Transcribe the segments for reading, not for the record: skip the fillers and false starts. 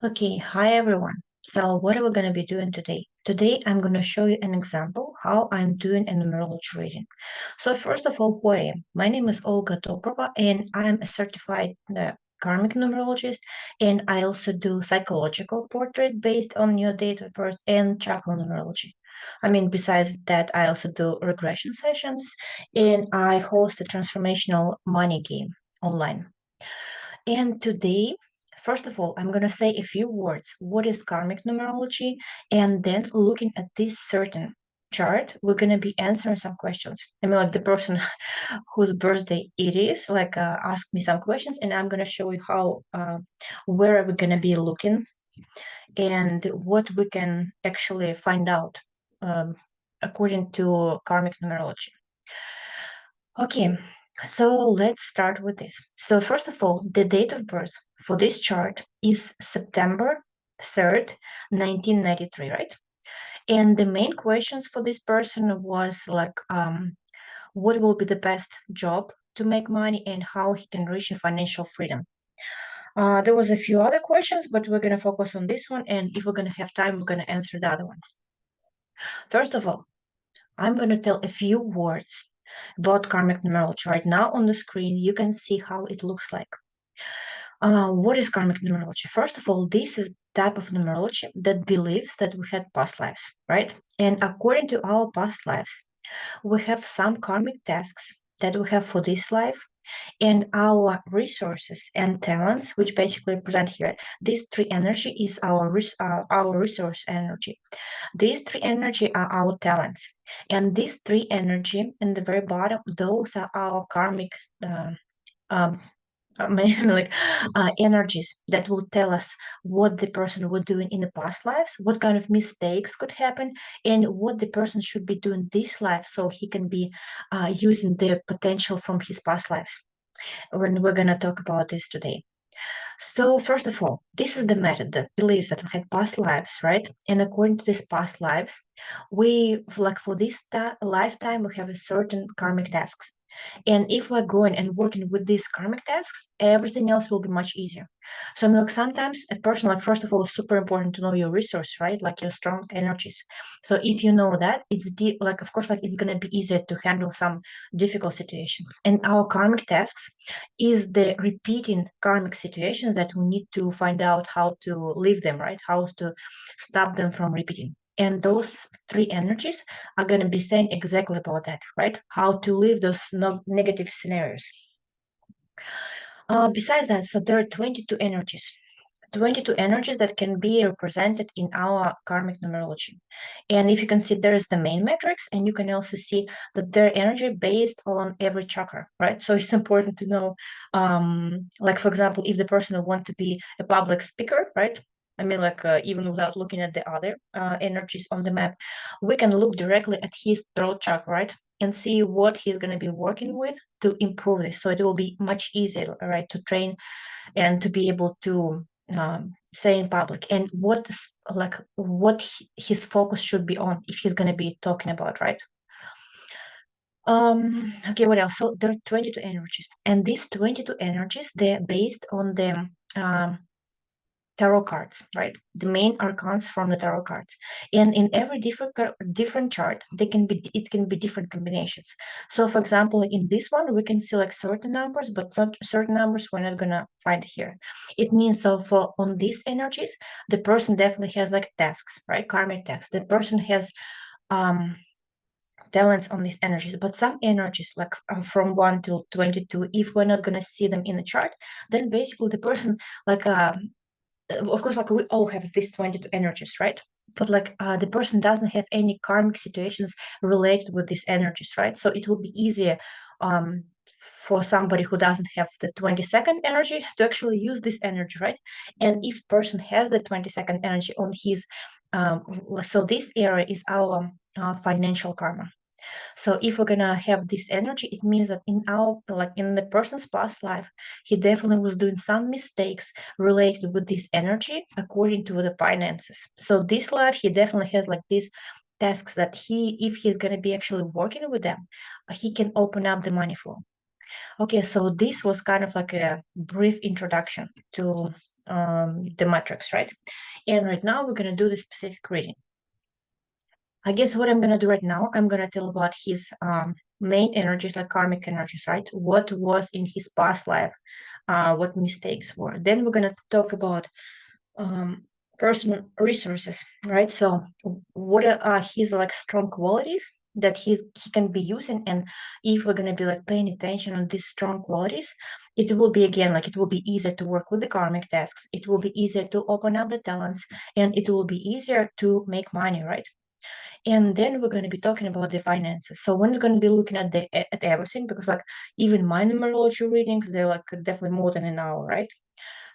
Okay, hi everyone. So what are we going to be doing today? Today I'm going to show you an example how I'm doing a numerology reading. So first of all, who I am. My name is Olga Dobrova and I'm a certified karmic numerologist, and I also do psychological portrait based on your date of birth and chakra numerology. I mean, besides that, I also do regression sessions and I host a transformational money game online. And today, first of all, I'm going to say a few words. What is karmic numerology? And then looking at this certain chart, we're going to be answering some questions. I mean, like the person whose birthday it is, ask me some questions, and I'm going to show you where we're going to be looking and what we can actually find out um, according to karmic numerology. Okay, so let's start with this. So first of all, the date of birth for this chart is September 3rd, 1993, right? And the main questions for this person was what will be the best job to make money and how he can reach financial freedom. There was a few other questions, but we're going to focus on this one. And if we're going to have time, we're going to answer the other one. First of all, I'm going to tell a few words about karmic numerology. Right now on the screen, you can see how it looks like. What is karmic numerology? First of all, this is type of numerology that believes that we had past lives, right? And according to our past lives, we have some karmic tasks that we have for this life, and our resources and talents, which basically represent here. This three energy is our resource energy. These three energy are our talents, and these three energy in the very bottom, those are our karmic um, energies that will tell us what the person was doing in the past lives, what kind of mistakes could happen, and what the person should be doing this life so he can be using the potential from his past lives. When we're going to talk about this today. So first of all, this is the method that believes that we had past lives, right? And according to these past lives, we like for this lifetime we have a certain karmic tasks. And if we're going and working with these karmic tasks, everything else will be much easier. So like sometimes a person, like first of all, it's super important to know your resource, right? Like your strong energies. So if you know that, it's like of course, like it's gonna be easier to handle some difficult situations. And our karmic tasks is the repeating karmic situations that we need to find out how to leave them, right? How to stop them from repeating. And those three energies are going to be saying exactly about that, right? How to leave those negative scenarios. Besides that, so there are 22 energies. 22 energies that can be represented in our karmic numerology. And if you can see, there is the main matrix, and you can also see that their energy based on every chakra, right? So it's important to know, like, for example, if the person want to be a public speaker, right? I mean, even without looking at the other energies on the map, we can look directly at his throat chakra, right? And see what he's going to be working with to improve this. So it will be much easier, right, to train and to be able to say in public, and what his focus should be on if he's going to be talking about, right? Okay, what else? So there are 22 energies, and these 22 energies, they're based on the tarot cards, right? The main arcans from the tarot cards, and in every different chart, it can be different combinations. So, for example, in this one, we can select certain numbers, but certain numbers we're not gonna find here. It means so for on these energies, the person definitely has like tasks, right? Karmic tasks. The person has um talents on these energies, but some energies like from 1 to 22, if we're not going to see them in the chart, then basically the person like of course, like we all have these 22 energies, right? But the person doesn't have any karmic situations related with these energies, right? So it will be easier for somebody who doesn't have the 22nd energy to actually use this energy, right? And if person has the 22nd energy on his, so this area is our financial karma. So if we're gonna have this energy, it means that in the person's past life, he definitely was doing some mistakes related with this energy according to the finances. So this life, he definitely has like these tasks that if he's gonna be actually working with them, he can open up the money flow. Okay, so this was kind of like a brief introduction to the matrix, right? And right now we're going to do the specific reading. I guess what I'm going to do right now, I'm going to tell about his main energies, like karmic energies, right? What was in his past life, what mistakes were. Then we're going to talk about um, personal resources, right? So what are his like strong qualities that he can be using, and if we're going to be like paying attention on these strong qualities, it will be again like it will be easier to work with the karmic tasks, it will be easier to open up the talents, and it will be easier to make money, right? And then we're going to be talking about the finances. So when we're going to be looking at the at everything, because like even my numerology readings, they're like definitely more than an hour, right?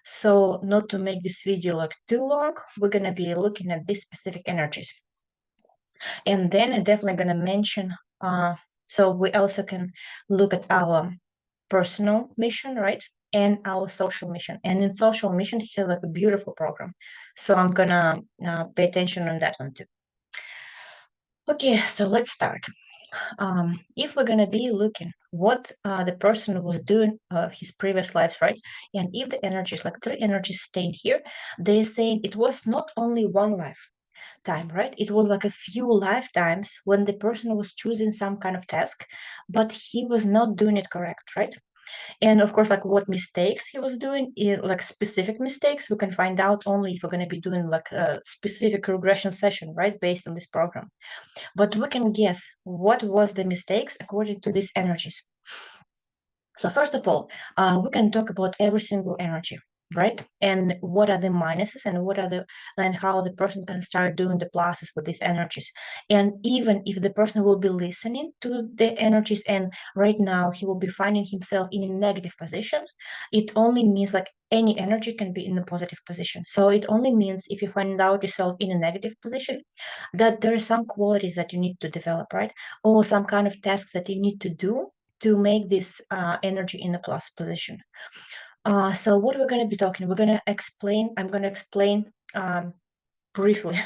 So not to make this video like too long, we're going to be looking at these specific energies. And then I'm definitely going to mention, so we also can look at our personal mission, right? And our social mission. And in social mission, he has like a beautiful program. So I'm going to pay attention on that one too. Okay, so let's start. If we're going to be looking what the person was doing his previous lives, right? And if the energies, like three energies staying here, they're saying it was not only one lifetime, right? It was like a few lifetimes when the person was choosing some kind of task, but he was not doing it correct, right? And of course, like what mistakes he was doing, like specific mistakes, we can find out only if we're going to be doing like a specific regression session, right? Based on this program. But we can guess what was the mistakes according to these energies. So first of all, we can talk about every single energy, right? And what are the minuses and what are the and how the person can start doing the pluses with these energies. And even if the person will be listening to the energies and right now he will be finding himself in a negative position, it only means like any energy can be in a positive position. So it only means if you find out yourself in a negative position, that there are some qualities that you need to develop, right? Or some kind of tasks that you need to do to make this energy in a plus position. So what we're going to be talking, I'm going to explain briefly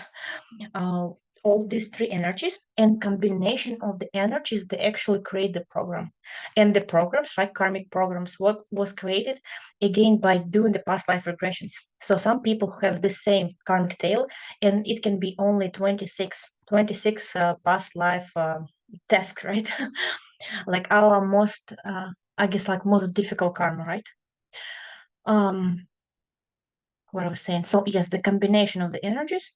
uh, all these three energies, and combination of the energies, they actually create the program. And the programs, right, karmic programs, what was created again by doing the past life regressions. So some people have the same karmic tail, and it can be only 26 past life tasks, right? Like our most I guess like most difficult karma, right? um what I was saying, so yes, the combination of the energies,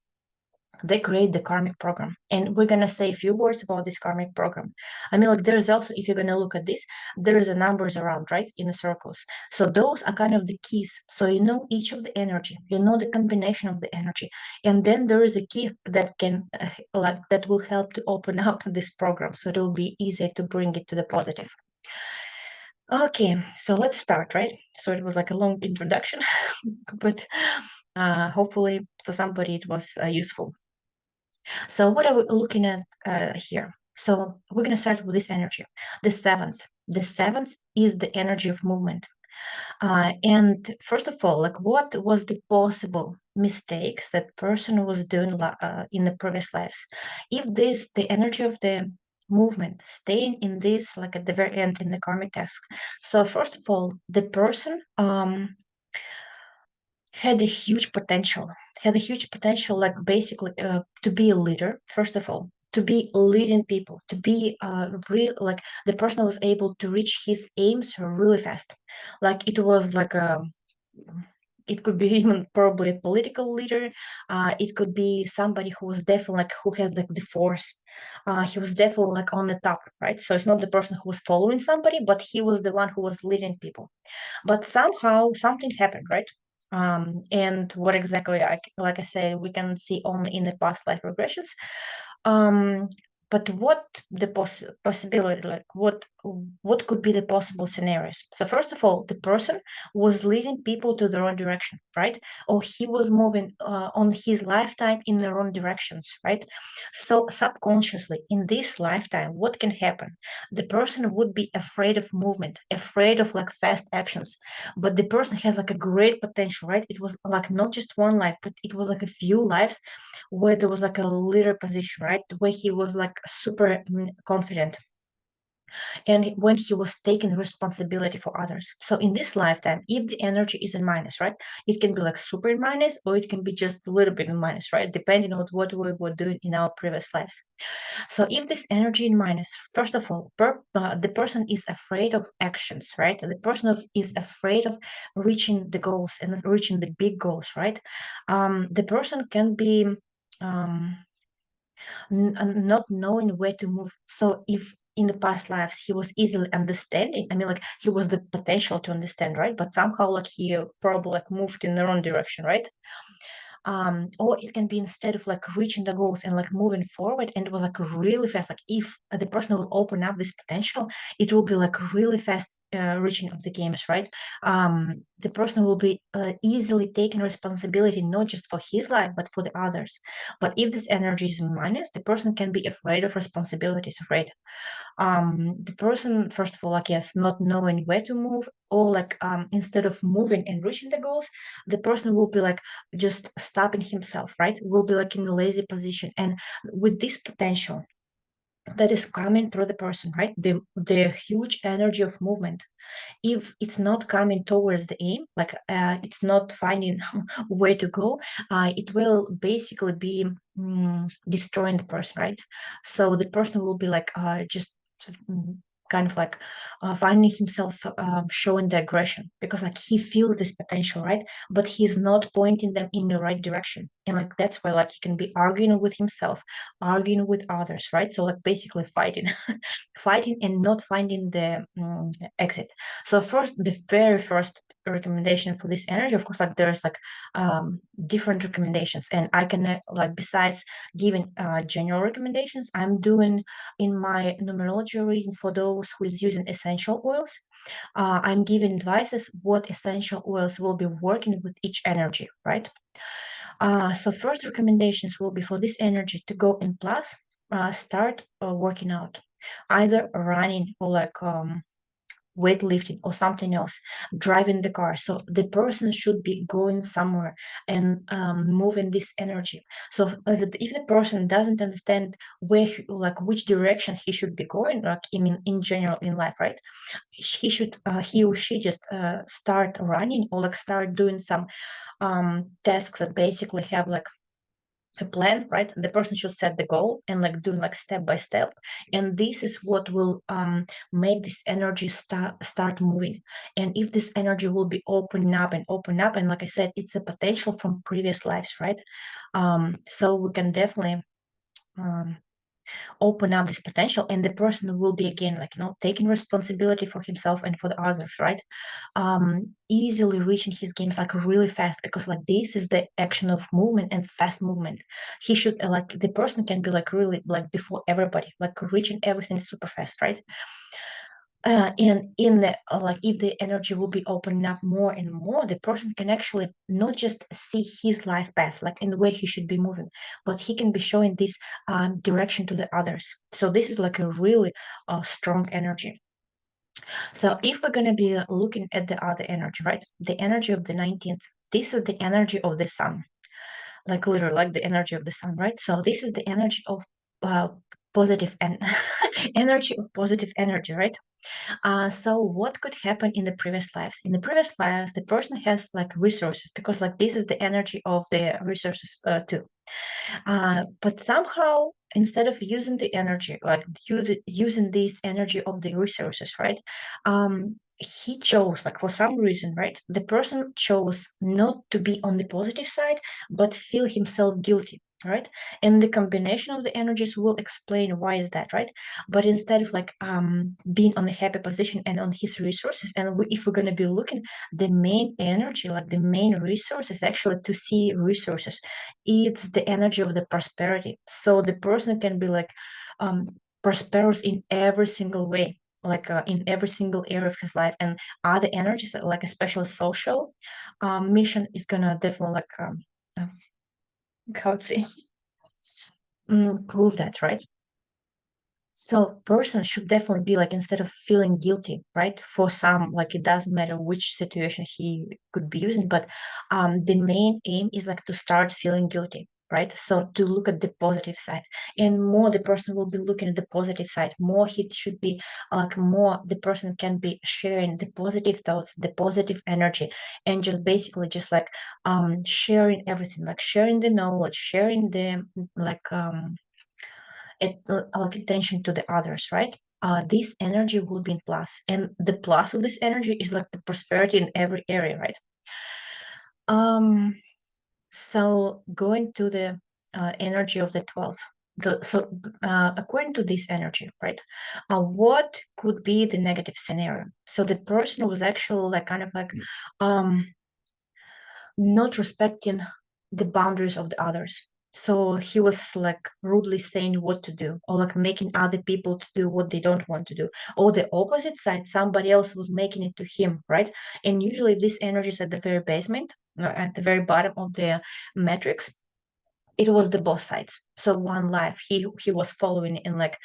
they create the karmic program, and we're going to say a few words about this karmic program. I mean, like there's also, if you're going to look at this, there is a numbers around, right, in the circles. So those are kind of the keys, so you know each of the energy, you know the combination of the energy, and then there is a key that can like that will help to open up this program, so it will be easier to bring it to the positive. Okay, so let's start, right? So it was like a long introduction, but hopefully for somebody it was useful. So what are we looking at here? So we're going to start with this energy, the seventh. The seventh is the energy of movement. And first of all, like what was the possible mistakes that person was doing in the previous lives? If this, the energy of the movement, staying in this, like at the very end in the karmic task. So first of all, the person had a huge potential, like basically to be a leader, first of all, to be leading people, to be real, like the person was able to reach his aims really fast. Like it was like a, it could be even probably a political leader. It could be somebody who was definitely like who has like the force. He was definitely like on the top, right? So it's not the person who was following somebody, but he was the one who was leading people. But somehow something happened, right? And what exactly, like I said, we can see only in the past life regressions. Um, but what the possibility, like what could be the possible scenarios? So first of all, the person was leading people to the wrong direction, right? Or he was moving on his lifetime in the wrong directions, right? So subconsciously, in this lifetime, what can happen? The person would be afraid of movement, afraid of like fast actions, but the person has like a great potential, right? It was like not just one life, but it was like a few lives where there was like a leader position, right? Where he was like super confident. and when he was taking responsibility for others. So in this lifetime, if the energy is in minus, right, it can be like super in minus, or it can be just a little bit in minus, right, depending on what we were doing in our previous lives. So if this energy in minus, first of all, the person is afraid of actions, right? The person is afraid of reaching the goals and reaching the big goals, right? The person can be um, not knowing where to move. So if in the past lives he was easily understanding, I mean, like he was the potential to understand, right? But somehow, like he probably like moved in the wrong direction, right? Or it can be instead of like reaching the goals and like moving forward, and it was like really fast, like if the person will open up this potential, it will be like really fast reaching of the games, right? The person will be easily taking responsibility not just for his life but for the others. But if this energy is minus, the person can be afraid of responsibilities, afraid the person, first of all, like yes, not knowing where to move, or like instead of moving and reaching the goals, the person will be like just stopping himself, right, will be like in a lazy position. And with this potential that is coming through the person, right, the huge energy of movement, if it's not coming towards the aim, like it's not finding where to go, it will basically be destroying the person, right? So the person will be like just kind of like finding himself showing the aggression, because like he feels this potential, right? But he's not pointing them in the right direction, and like that's why like he can be arguing with himself, arguing with others, right? So like basically fighting fighting and not finding the exit. So first, the very first recommendation for this energy, of course, like there's like different recommendations, and I can like besides giving general recommendations, I'm doing in my numerology reading for those who is using essential oils. I'm giving advices what essential oils will be working with each energy, right? So first recommendations will be for this energy to go in plus, start working out, either running or like weightlifting or something else, driving the car. So the person should be going somewhere and moving this energy. So if the person doesn't understand where, like which direction he should be going, like in general in life, right? He should, he or she just start running or like start doing some tasks that basically have like a plan, right? The person should set the goal and like do like step by step, and this is what will make this energy start moving. And if this energy will be opening up and open up, and like I said, it's a potential from previous lives, right? So we can definitely um, open up this potential, and the person will be again like taking responsibility for himself and for the others, right? Easily reaching his games like really fast, because like this is the action of movement and fast movement. He should like the person can be like really like before everybody, like reaching everything super fast, right? And in the like if the energy will be opening up more and more, the person can actually not just see his life path like in the way he should be moving, but he can be showing this direction to the others. So this is like a really strong energy. So if we're going to be looking at the other energy, right, the energy of the 19th, this is the energy of the sun, like literally like the energy of the sun, right? So this is the energy of uh, positive and energy of positive energy, right? So what could happen in the previous lives? In the previous lives, the person has like resources, because like this is the energy of the resources too. But somehow, instead of using the energy, like using this energy of the resources, right? He chose, like for some reason, right? The person chose not to be on the positive side, but feel himself guilty, right? And the combination of the energies will explain why is that, right? But instead of like being on a happy position and on his resources, and if we're gonna be looking, the main energy, like the main resource, is actually to see resources. It's the energy of the prosperity. So the person can be like prosperous in every single way, like in every single area of his life. And other energies, like especially social mission, is gonna definitely like uh, how to say prove that, right? So person should definitely be like, instead of feeling guilty, right? For some, like it doesn't matter which situation he could be using, but the main aim is like to start feeling guilty. right? So to look at the positive side, and more the person will be looking at the positive side, more he should be like more the person can be sharing the positive thoughts, the positive energy, and just basically just like sharing everything, like sharing the knowledge, sharing the like like attention to the others, right? This energy will be in plus, and the plus of this energy is like the prosperity in every area, right? um so going to the energy of the 12th. According to this energy, right, what could be the negative scenario? So the person was actually like kind of like um, not respecting the boundaries of the others. So he was like rudely saying what to do, or like making other people to do what they don't want to do. Or the opposite side, somebody else was making it to him, right? And usually this energy is at the very basement, at the very bottom of the matrix. It was the both sides. So one life he was following and like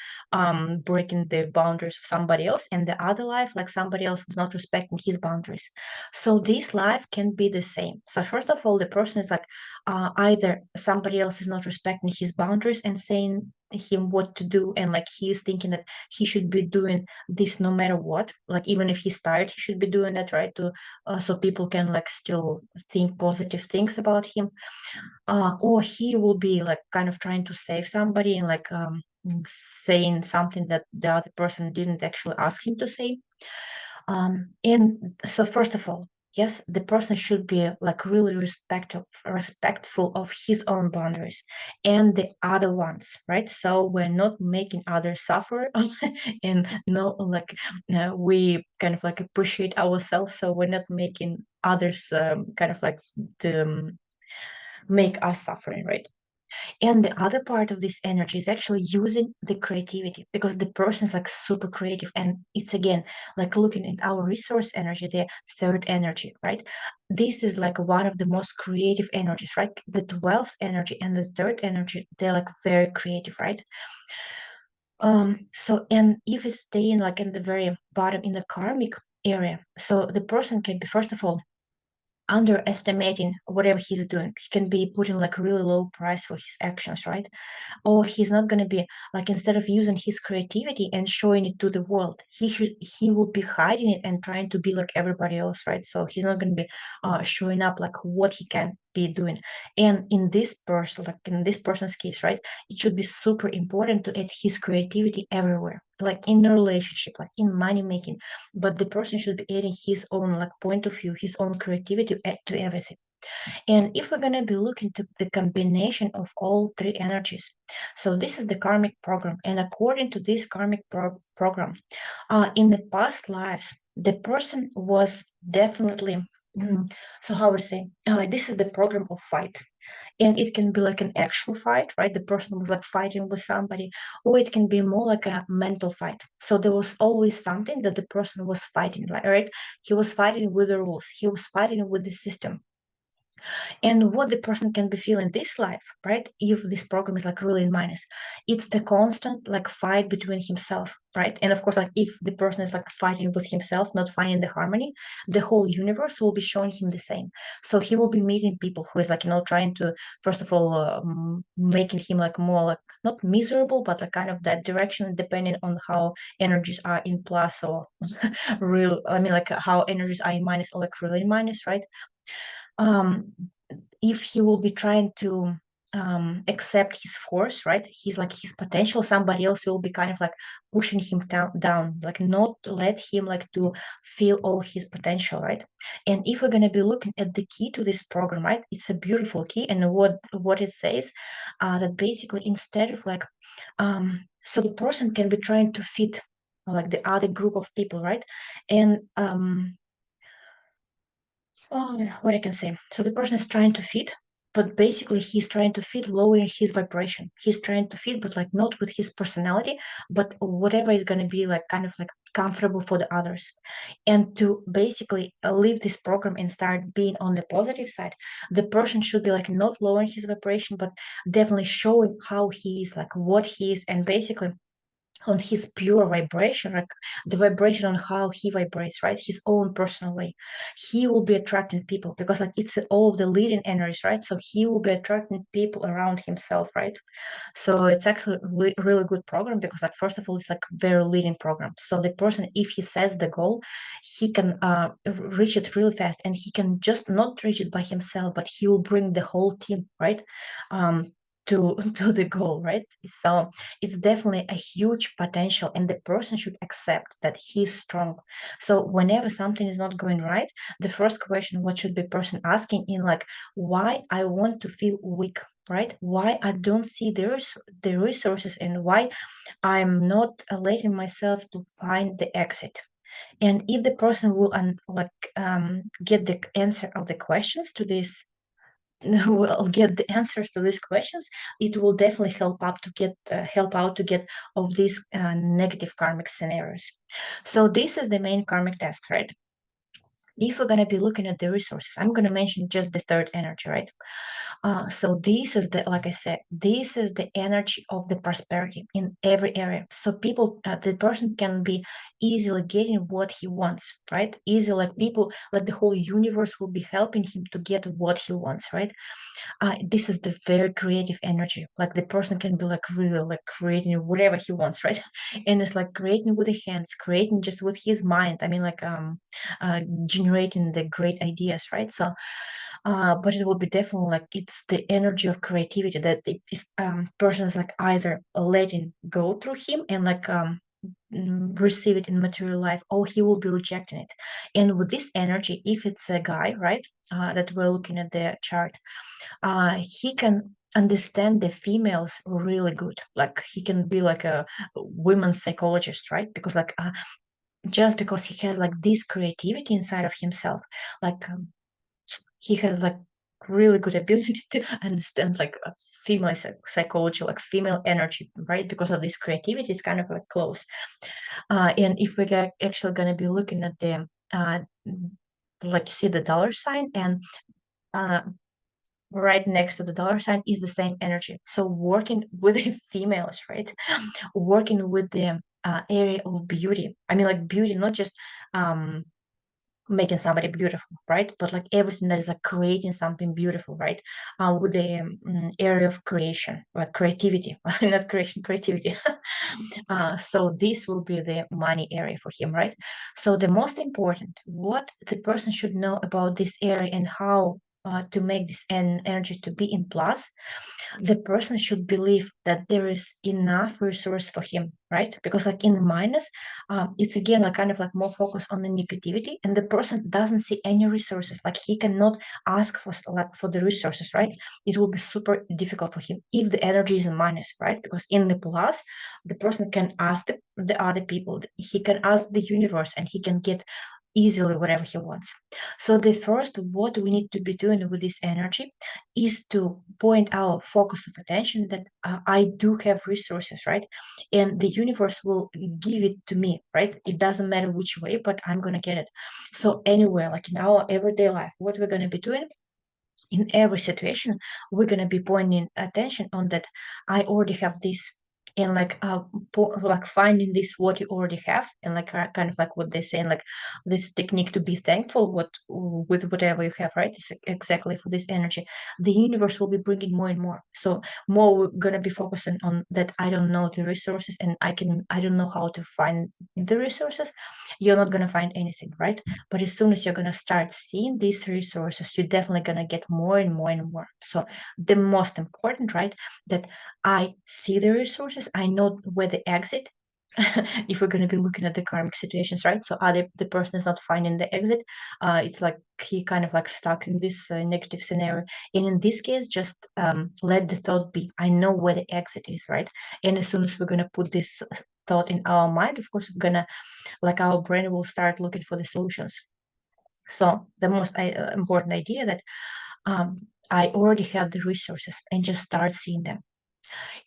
breaking the boundaries of somebody else, and the other life like somebody else was not respecting his boundaries. So this life can be the same. So first of all, the person is like either somebody else is not respecting his boundaries and saying him what to do, and like he is thinking that he should be doing this no matter what, like even if he's tired he should be doing that, right? To so people can like still think positive things about him. Or he will be like kind of trying to save somebody and like saying something that the other person didn't actually ask him to say. And so first of all, yes, the person should be like really respectful of his own boundaries and the other ones, right? So we're not making others suffer, and no, like we kind of like appreciate ourselves, so we're not making others kind of like to make us suffering, right? And the other part of this energy is actually using the creativity, because the person is like super creative, and it's again like looking at our resource energy, the third energy, right? This is like one of the most creative energies, right? The 12th energy and the third energy, they're like very creative, right? So and if it's staying like in the very bottom in the karmic area, so the person can be first of all underestimating whatever he's doing. He can be putting like really low price for his actions, right? Or he's not going to be like, instead of using his creativity and showing it to the world, he will be hiding it and trying to be like everybody else, right? So he's not going to be showing up like what he can be doing. And in this person, like in this person's case, right, it should be super important to add his creativity everywhere, like in a relationship, like in money making. But the person should be adding his own like point of view, his own creativity to everything. And if we're going to be looking to the combination of all three energies, so this is the karmic program. And according to this karmic program, in the past lives, the person was definitely, so how would I say, this is the program of fight. And it can be like an actual fight, right? The person was like fighting with somebody, or it can be more like a mental fight. So there was always something that the person was fighting, right? He was fighting with the rules, he was fighting with the system, and what the person can be feeling this life, right? If this program is like really in minus, it's the constant like fight between himself, right? And of course, like if the person is like fighting with himself, not finding the harmony, the whole universe will be showing him the same. So he will be meeting people who is like, trying to, first of all, making him like more like not miserable, but like kind of that direction, depending on how energies are in plus or real, I mean, like how energies are in minus or like really in minus, right? um if he will be trying to accept his force, right? He's like his potential, somebody else will be kind of like pushing him down, like not let him like to feel all his potential, right? And if we're going to be looking at the key to this program, right, it's a beautiful key. And what it says, that basically instead of like so the person can be trying to fit like the other group of people, right? And what I can say. So the person is trying to fit, but basically he's trying to fit lowering his vibration. He's trying to fit, but like not with his personality, but whatever is going to be like kind of like comfortable for the others. And to basically leave this program and start being on the positive side, the person should be like not lowering his vibration, but definitely showing how he is, like what he is, and basically on his pure vibration, like the vibration on how he vibrates, right? His own personal way. He will be attracting people because like it's all of the leading energies, right? So he will be attracting people around himself, right? So it's actually really good program because like first of all, it's like very leading program. So the person, if he sets the goal, he can reach it really fast, and he can just not reach it by himself, but he will bring the whole team, right? To to the goal, right? So it's definitely a huge potential, and the person should accept that he's strong. So whenever something is not going right, the first question what should be person asking in like, why I want to feel weak, right? Why I don't see the resources, and why I'm not letting myself to find the exit. And if the person will get the answer of the questions to this will get the answers to these questions, it will definitely help out to get of these negative karmic scenarios. So this is the main karmic test, right? If we're going to be looking at the resources, I'm going to mention just the third energy, right? So this is the, like I said, this is the energy of the prosperity in every area. So people, the person can be easily getting what he wants, right? Easy, like people, like the whole universe will be helping him to get what he wants, right? This is the very creative energy. Like the person can be like really like creating whatever he wants, right? And it's like creating with the hands, creating just with his mind. I mean, generating the great ideas, right? So but it will be definitely like it's the energy of creativity that the person is like either letting go through him and receive it in material life, or he will be rejecting it. And with this energy, if it's a guy, right, that we're looking at the chart, he can understand the females really good. Like he can be like a women's psychologist, right? Because just because he has like this creativity inside of himself, like he has like really good ability to understand like female psychology, like female energy, right? Because of this creativity, it's kind of like close. And if we get actually going to be looking at the like you see the dollar sign, and uh, right next to the dollar sign is the same energy. So working with the females, right? Working with the area of beauty. I mean, like beauty, not just um, making somebody beautiful, right? But like everything that is like creating something beautiful, right? With the area of creation, like creativity, not creation, creativity. So this will be the money area for him, right? So the most important, what the person should know about this area and how to make this energy to be in plus, the person should believe that there is enough resource for him, right? Because like in minus, it's again like kind of like more focused on the negativity, and the person doesn't see any resources. Like he cannot ask for like for the resources, right? It will be super difficult for him if the energy is in minus, right? Because in the plus, the person can ask the other people, he can ask the universe, and he can get easily whatever he wants. So the first, what we need to be doing with this energy is to point our focus of attention that I do have resources, right? And the universe will give it to me, right? It doesn't matter which way, but I'm going to get it. So anywhere, like in our everyday life, what we're going to be doing in every situation, we're going to be pointing attention on that I already have this, and like finding this what you already have, and like kind of like what they say, like this technique to be thankful what with whatever you have, right? It's exactly for this energy. The universe will be bringing more and more. So more we're going to be focusing on that I don't know the resources, and I don't know how to find the resources. You're not going to find anything, right? But as soon as you're going to start seeing these resources, you're definitely going to get more and more and more. So the most important, right, that I see the resources, I know where the exit. If we're going to be looking at the karmic situations, right? So other the person is not finding the exit. It's like he kind of like stuck in this negative scenario. And in this case, just let the thought be. I know where the exit is, right? And as soon as we're going to put this thought in our mind, of course, we're going to like our brain will start looking for the solutions. So the most important idea that I already have the resources and just start seeing them.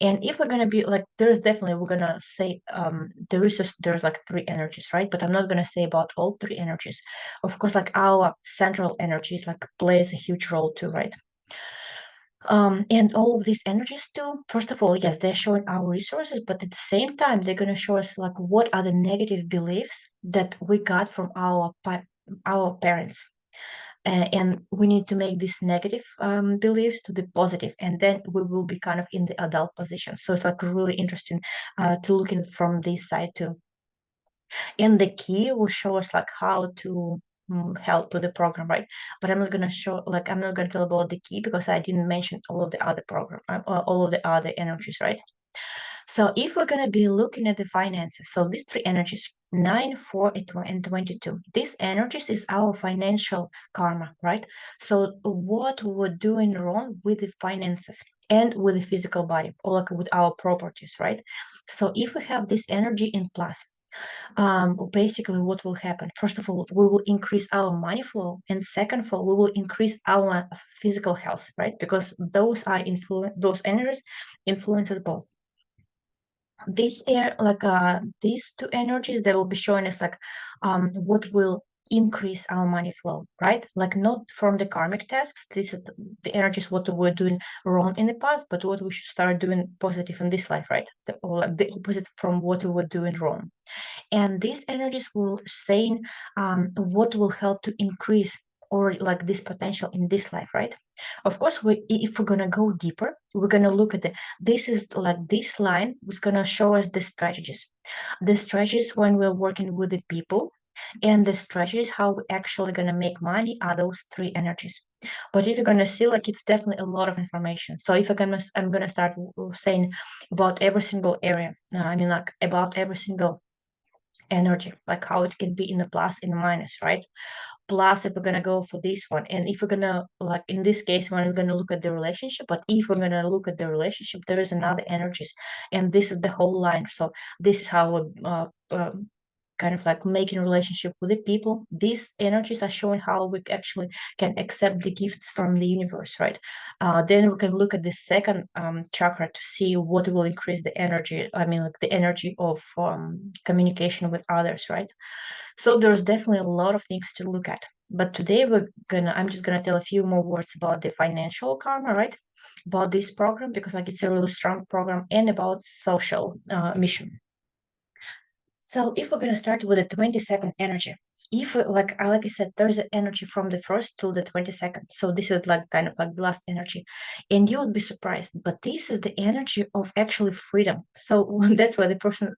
And if we're gonna be like, there's definitely we're gonna say the resource. There's like three energies, right? But I'm not gonna say about all three energies. Of course, like our central energies like plays a huge role too, right? And all of these energies too, first of all, yes, they're showing our resources, but at the same time, they're going to show us like what are the negative beliefs that we got from our parents. And we need to make these negative beliefs to the positive, and then we will be kind of in the adult position. So it's like really interesting to look at it from this side too. And the key will show us like how to help with the program, right? But I'm not going to show, like, I'm not going to tell about the key because I didn't mention all of the other program, all of the other energies, right? So if we're going to be looking at the finances, so these three energies, 9, 4, and 22, these energies is our financial karma, right? So what we were doing wrong with the finances and with the physical body, or like with our properties, right? So if we have this energy in plus, basically what will happen? First of all, we will increase our money flow, and second of all, we will increase our physical health, right? Because those energies influences both. These are like these two energies that will be showing us like what will increase our money flow, right? Like not from the karmic tasks. This is the energies what we're doing wrong in the past, but what we should start doing positive in this life, right? Or like the opposite from what we were doing wrong. And these energies will say what will help to increase or like this potential in this life, right? Of course, if we're gonna go deeper, we're gonna look at this is like this line is gonna show us the strategies when we're working with the people, and the strategies how we're actually gonna make money are those three energies. But if you're gonna see, like, it's definitely a lot of information. So if I'm gonna start saying about every single area, I mean, like about every single energy, like how it can be in the plus and the minus, right? Plus, if we're gonna go for this one, and if we're gonna like in this case, when we're gonna look at the relationship, but if we're gonna look at the relationship, there is another energies, and this is the whole line. So this is how we kind of like making a relationship with the people. These energies are showing how we actually can accept the gifts from the universe, right? Then we can look at the second chakra to see what will increase the energy. I mean, like the energy of communication with others, right? So there's definitely a lot of things to look at. But today I'm just gonna tell a few more words about the financial karma, right? About this program because like it's a really strong program and about social mission. So if we're gonna start with the 22nd energy, if like I said, there's an energy from the first till the 22nd. So this is like kind of like the last energy, and you would be surprised, but this is the energy of actually freedom. So that's why the person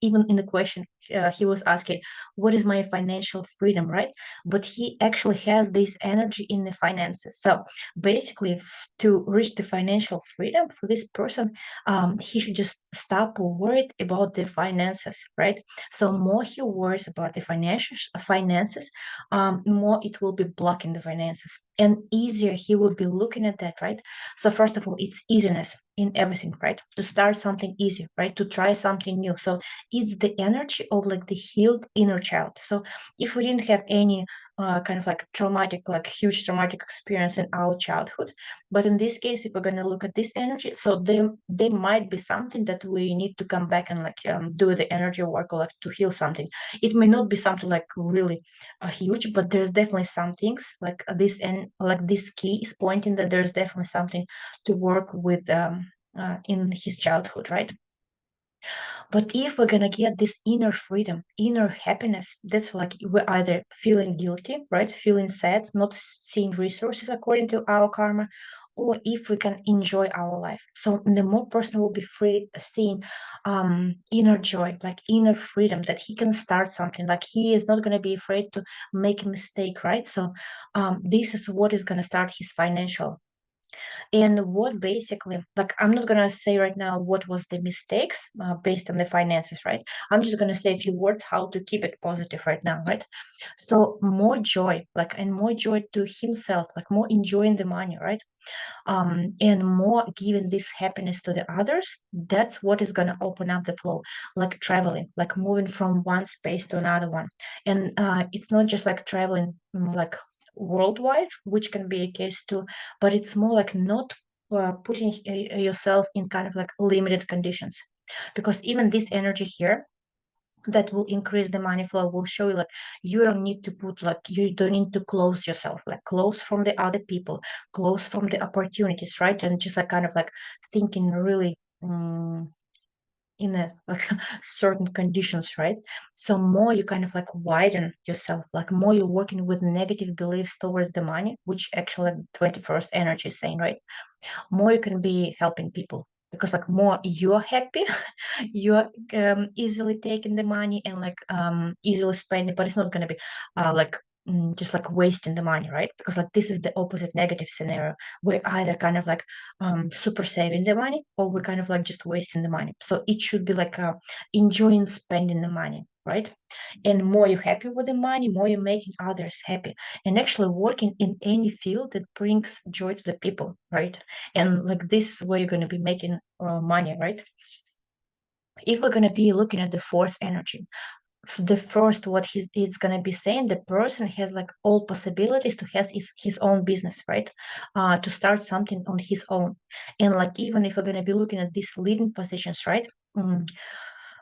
even in the question he was asking, "What is my financial freedom?" Right? But he actually has this energy in the finances. So basically, to reach the financial freedom for this person, he should just stop worried about the finances, right? So more he worries about the finances, more it will be blocking the finances, and easier he will be looking at that, right? So first of all, it's easiness in everything, right? To start something easy, right? To try something new. So it's the energy of like the healed inner child. So if we didn't have any kind of like traumatic, like huge traumatic experience in our childhood, but in this case, if we're going to look at this energy, so there might be something that we need to come back and like do the energy work or like to heal something. It may not be something like really huge, but there's definitely some things like this, and like this key is pointing that there's definitely something to work with in his childhood, right? But if we're gonna get this inner freedom, inner happiness, that's like we're either feeling guilty, right? Feeling sad, not seeing resources according to our karma, or if we can enjoy our life. So the more person will be free, seeing inner joy, like inner freedom, that he can start something, like he is not gonna be afraid to make a mistake, right? So this is what is gonna start his financial, and what basically, like, I'm not going to say right now what was the mistakes based on the finances, right? I'm just going to say a few words how to keep it positive right now, right? So more joy, like, and more joy to himself, like more enjoying the money, right? And more giving this happiness to the others. That's what is going to open up the flow, like traveling, like moving from one space to another one. And it's not just like traveling, like worldwide, which can be a case too, but it's more like not putting yourself in kind of like limited conditions, because even this energy here, that will increase the money flow, will show you like you don't need to put, like you don't need to close yourself, like close from the other people, close from the opportunities, right? And just like kind of like thinking really in a like certain conditions, right? So more you kind of like widen yourself, like more you're working with negative beliefs towards the money, which actually 21st energy is saying, right? More you can be helping people, because like more you're happy, you're easily taking the money and like easily spending, but it's not going to be like just like wasting the money, right? Because like this is the opposite negative scenario. We're either kind of like super saving the money, or we're kind of like just wasting the money. So it should be like enjoying spending the money, right? And more you're happy with the money, more you're making others happy, and actually working in any field that brings joy to the people, right? And like this is where you're going to be making money, right? If we're going to be looking at the fourth energy, the first, what it's going to be saying, the person has like all possibilities to have his own business, right? To start something on his own. And like even if we're going to be looking at these leading positions, right?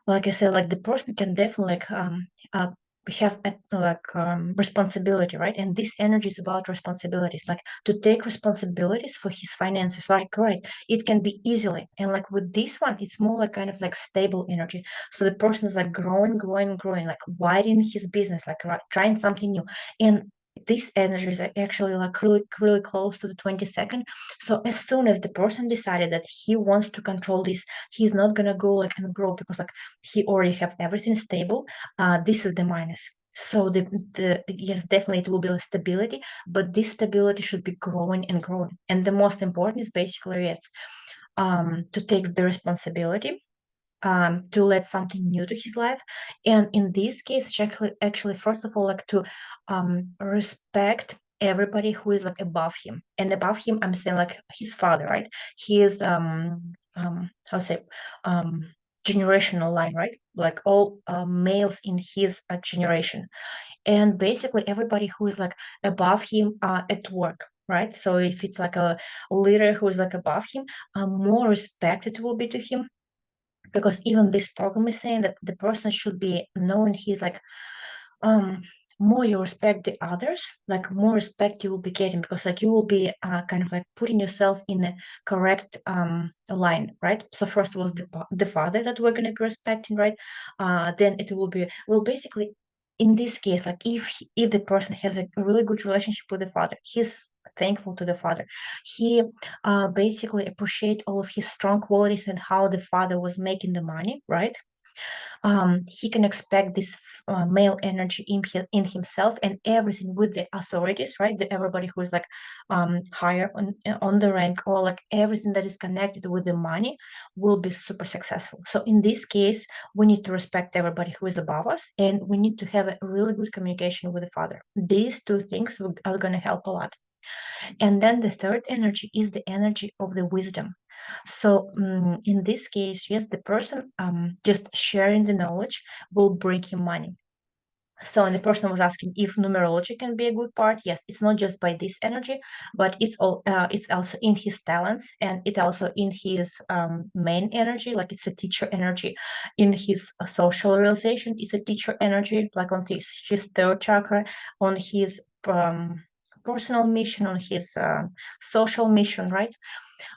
Like I said, like the person can definitely like have a, like responsibility, right? And this energy is about responsibilities, like to take responsibilities for his finances. Like, right, it can be easily, and like with this one, it's more like kind of like stable energy. So the person is like growing, growing, growing, like widening his business, like trying something new, and these energies are actually like really, really close to the 22nd. So as soon as the person decided that he wants to control this, he's not gonna go like and grow, because like he already have everything stable. This is the minus. So the yes, definitely it will be a stability, but this stability should be growing and growing. And the most important is basically yes, to take the responsibility, to let something new to his life. And in this case, actually first of all, like to respect everybody who is like above him. And above him, I'm saying like his father, right? He is how to say um generational line, right? Like all males in his generation, and basically everybody who is like above him at work, right? So if it's like a leader who is like above him, more respect it will be to him, because even this program is saying that the person should be knowing he's like um more you respect the others, like more respect you will be getting, because like you will be kind of like putting yourself in the correct line, right? So first was the father that we're going to be respecting, right? Then it will be, well, basically in this case, like if the person has a really good relationship with the father, he's thankful to the father, he basically appreciate all of his strong qualities and how the father was making the money, right? He can expect this male energy in himself, and everything with the authorities, right? Everybody who is like higher on the rank, or like everything that is connected with the money will be super successful. So in this case, we need to respect everybody who is above us, and we need to have a really good communication with the father. These two things are going to help a lot. And then the third energy is the energy of the wisdom. So in this case, yes, the person just sharing the knowledge will bring him money. So and the person was asking if numerology can be a good part. Yes, it's not just by this energy, but it's also in his talents, and it also in his main energy, like it's a teacher energy. In his social realization, it's a teacher energy, like on his third chakra, on his personal mission, on his social mission, right?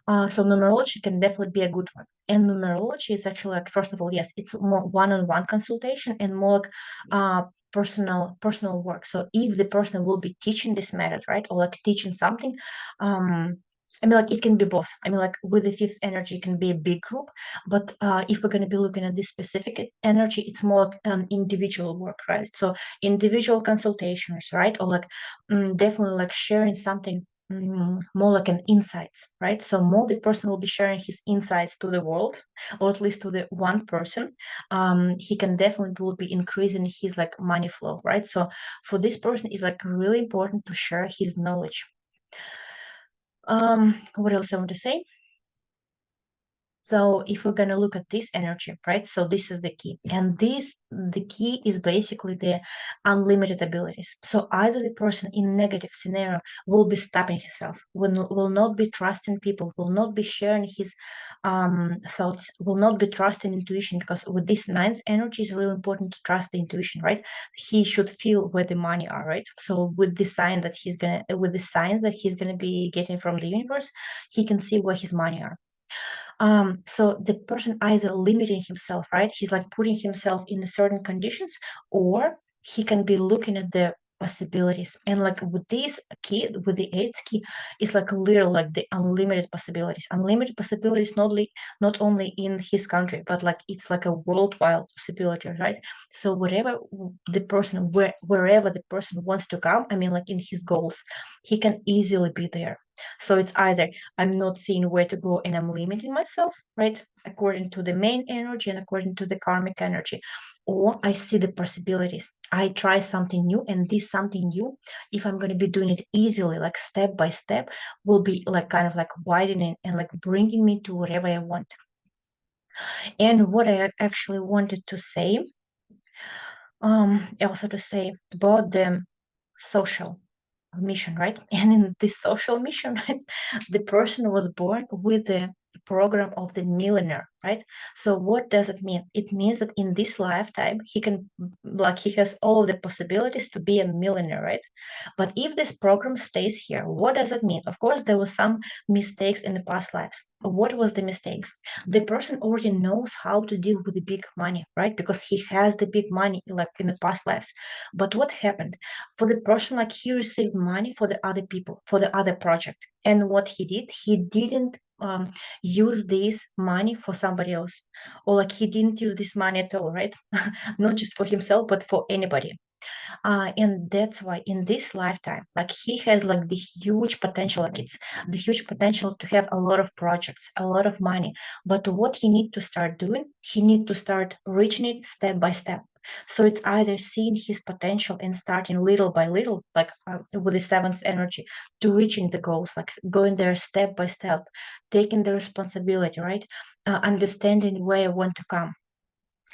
So numerology can definitely be a good one. And numerology is actually like, first of all, yes, it's more one-on-one consultation and more like personal work. So if the person will be teaching this method, right, or like teaching something, I mean, like it can be both. I mean, like with the fifth energy, it can be a big group, but if we're going to be looking at this specific energy, it's more like individual work, right? So individual consultations, right, or like definitely like sharing something more like an insights, right? So more the person will be sharing his insights to the world, or at least to the one person. He can definitely will be increasing his like money flow, right? So for this person, it's like really important to share his knowledge. What else I want to say? So if we're going to look at this energy, right? So this is the key. And the key is basically the unlimited abilities. So either the person in negative scenario will be stopping himself, will not be trusting people, will not be sharing his thoughts, will not be trusting intuition, because with this ninth energy is really important to trust the intuition, right? He should feel where the money are, right? So with the signs that he's gonna be getting from the universe, he can see where his money are. So the person either limiting himself, right? He's like putting himself in certain conditions, or he can be looking at the possibilities. And like with this key, with the eighth key, it's like literally like the unlimited possibilities. Unlimited possibilities not only in his country, but like it's like a worldwide possibility, right? So wherever the person wants to come, I mean, like in his goals, he can easily be there. So it's either I'm not seeing where to go and I'm limiting myself, right? According to the main energy and according to the karmic energy. Or I see the possibilities. I try something new, and this something new, if I'm going to be doing it easily, like step by step, will be like kind of like widening and like bringing me to whatever I want. And what I actually wanted to say, also to say about the social mission, right? And in this social mission, right, the person was born with the program of the millionaire, right? So what does it mean? It means that in this lifetime, he has all the possibilities to be a millionaire, right? But if this program stays here, what does it mean? Of course, there was some mistakes in the past lives. What was the mistakes? The person already knows how to deal with the big money, right? Because he has the big money like in the past lives. But what happened? For the person, like he received money for the other people, for the other project. And what he didn't use this money for somebody else. Or like he didn't use this money at all, right? Not just for himself, but for anybody. And that's why in this lifetime, like he has like the huge potential, like it's the huge potential to have a lot of projects, a lot of money. But what he need to start doing, he need to start reaching it step by step. So it's either seeing his potential and starting little by little, like with the seventh energy, to reaching the goals, like going there step by step, taking the responsibility, right? Understanding where I want to come.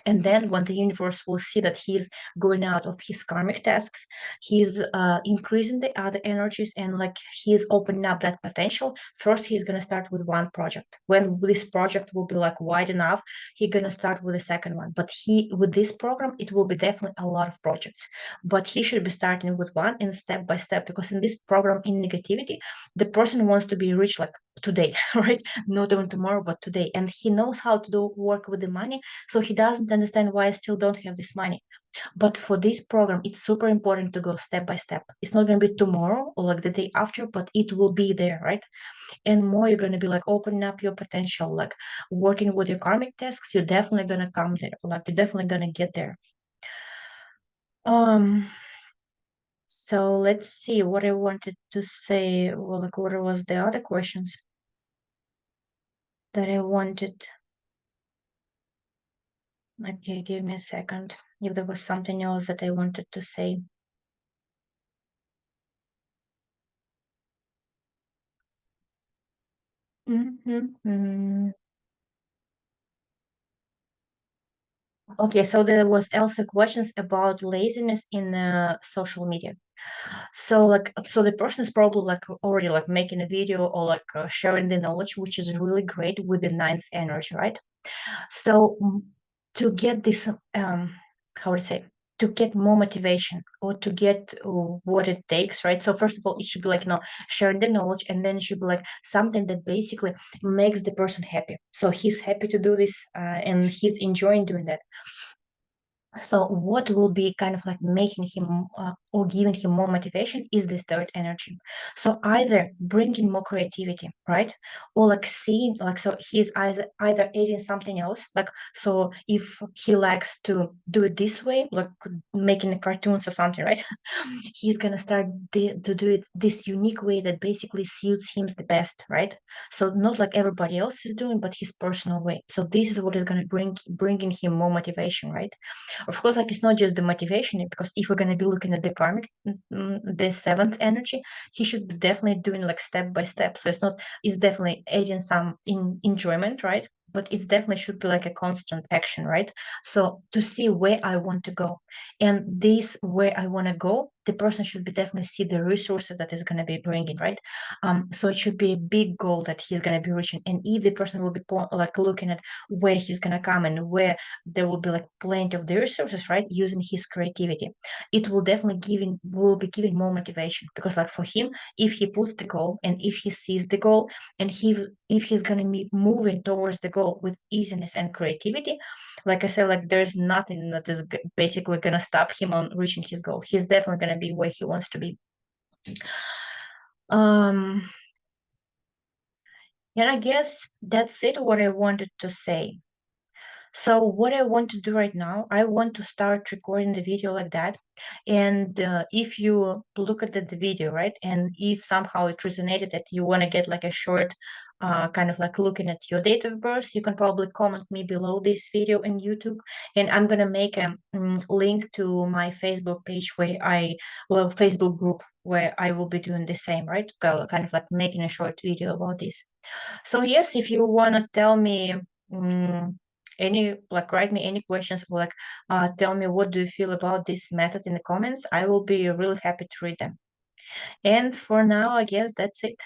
And then when the universe will see that he's going out of his karmic tasks, he's increasing the other energies, and like he's opening up that potential. First, he's going to start with one project. When this project will be like wide enough, he's going to start with the second one. But with this program, it will be definitely a lot of projects. But he should be starting with one and step by step, because in this program, in negativity, the person wants to be rich like today, right? Not even tomorrow, but today. And he knows how to do work with the money, so he doesn't understand why I still don't have this money. But for this program, it's super important to go step by step. It's not going to be tomorrow or like the day after, but it will be there, right? And more you're going to be like opening up your potential, like working with your karmic tasks, you're definitely going to come there. Like you're definitely going to get there. Um, so let's see what I wanted to say. Well, like what was the other questions that I wanted? Okay, give me a second. If there was something else that I wanted to say. Mhm. Okay, so there was also questions about laziness in social media. So the person is probably like already like making a video or like sharing the knowledge, which is really great with the ninth energy, right? So to get this, how would I say, to get more motivation or to get what it takes, right? So first of all, it should be like, sharing the knowledge, and then it should be like something that basically makes the person happy. So he's happy to do this, and he's enjoying doing that. So what will be kind of like making him or giving him more motivation is the third energy. So either bringing more creativity, right? Or like seeing, like, so he's either adding something else, like, so if he likes to do it this way, like making cartoons or something, right? He's gonna start to do it this unique way that basically suits him the best, right? So not like everybody else is doing, but his personal way. So this is what is gonna bringing him more motivation, right? Of course, like it's not just the motivation, because if we're going to be looking at the karmic, the seventh energy, he should be definitely doing like step by step. So it's definitely adding some enjoyment, right? but it definitely should be like a constant action, right? So to see where I want to go, and this where I want to go, the person should be definitely see the resources that is going to be bringing, right? So it should be a big goal that he's going to be reaching, and if the person will be like looking at where he's going to come and where there will be like plenty of the resources, right, using his creativity, it will definitely be giving more motivation, because like for him, if he puts the goal and if he sees the goal, and if he's going to be moving towards the goal with easiness and creativity, like I said, like there's nothing that is basically going to stop him on reaching his goal. He's definitely going to be where he wants to be. um and I guess that's it what I wanted to say. So what I want to do right now, I want to start recording the video like that. And if you look at the video, right, and if somehow it resonated that you want to get like a short kind of like looking at your date of birth, you can probably comment me below this video in YouTube. And I'm going to make a link to my Facebook page well, Facebook group where I will be doing the same, right? Kind of like making a short video about this. So yes, if you want to tell me um, any, like write me any questions, or like tell me what do you feel about this method in the comments, I will be really happy to read them. And for now, I guess that's it.